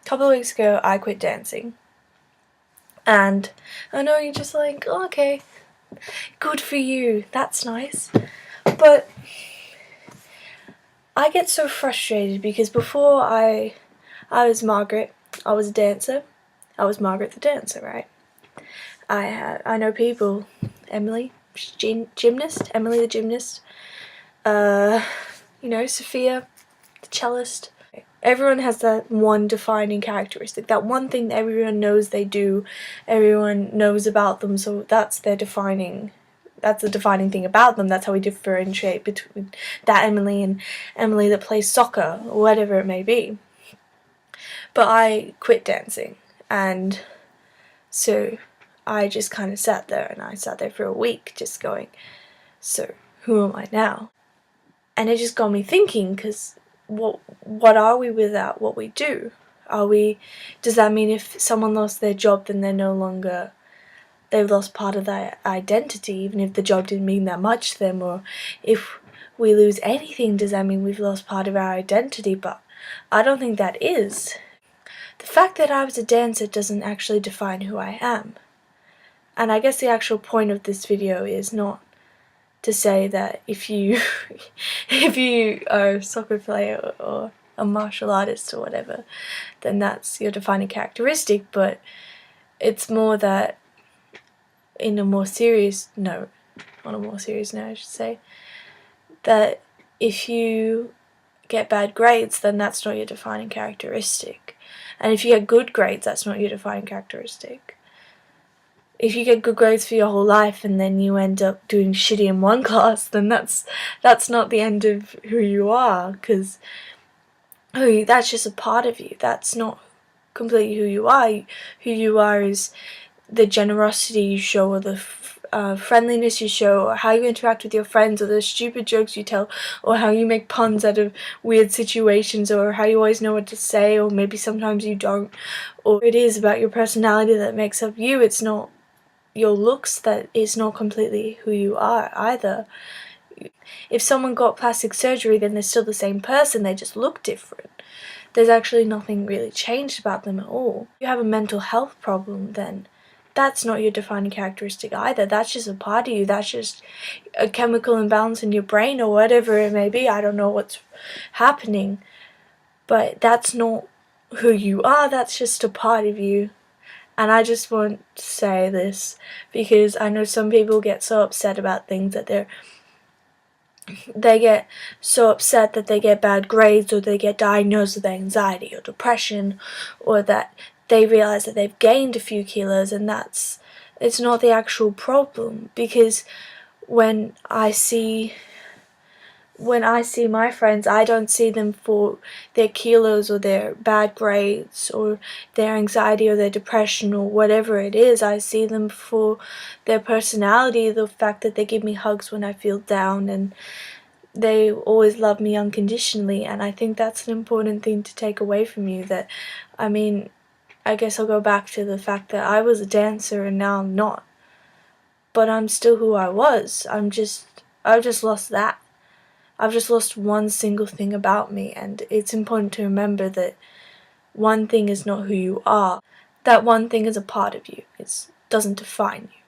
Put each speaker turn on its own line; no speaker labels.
couple of weeks ago I quit dancing. And I know you're just like, oh, okay, good for you, that's nice. But I get so frustrated because before I was Margaret, I was a dancer. I was Margaret the dancer, right? I know people, Emily, gymnast, Emily the gymnast, Sophia, the cellist. Everyone has that one defining characteristic, that one thing that everyone knows they do, everyone knows about them, so that's the defining thing about them. That's how we differentiate between that Emily and Emily that plays soccer, or whatever it may be. But I quit dancing, and so I just kind of sat there, and I sat there for a week just going, so who am I now? And it just got me thinking, because what are we without what we do? Does that mean if someone lost their job, then they've lost part of their identity, even if the job didn't mean that much to them? Or if we lose anything, does that mean we've lost part of our identity? But I don't think that is. The fact that I was a dancer doesn't actually define who I am. And I guess the actual point of this video is not to say that if you are a soccer player or a martial artist or whatever, then that's your defining characteristic, but it's more that on a more serious note, I should say, that if you get bad grades, then that's not your defining characteristic. And if you get good grades, that's not your defining characteristic. If you get good grades for your whole life and then you end up doing shitty in one class, then that's not the end of who you are, because that's just a part of you. That's not completely who you are. Who you are is the generosity you show, or the friendliness you show, or how you interact with your friends, or the stupid jokes you tell, or how you make puns out of weird situations, or how you always know what to say, or maybe sometimes you don't. Or it is about your personality that makes up you. It's not your looks that is not completely who you are either. If someone got plastic surgery, then they're still the same person, they just look different. There's actually nothing really changed about them at all. If you have a mental health problem, then that's not your defining characteristic either. That's just a part of you. That's just a chemical imbalance in your brain, or whatever it may be. I don't know what's happening, but that's not who you are. That's just a part of you. And I just want to say this because I know some people get so upset about things that they get so upset that they get bad grades, or they get diagnosed with anxiety or depression, or that they realize that they've gained a few kilos, and it's not the actual problem. Because when I see my friends, I don't see them for their kilos or their bad grades or their anxiety or their depression or whatever it is. I see them for their personality, the fact that they give me hugs when I feel down, and they always love me unconditionally. And I think that's an important thing to take away from you. I guess I'll go back to the fact that I was a dancer and now I'm not. But I'm still who I was. I've just lost that. I've just lost one single thing about me, and it's important to remember that one thing is not who you are. That one thing is a part of you. It doesn't define you.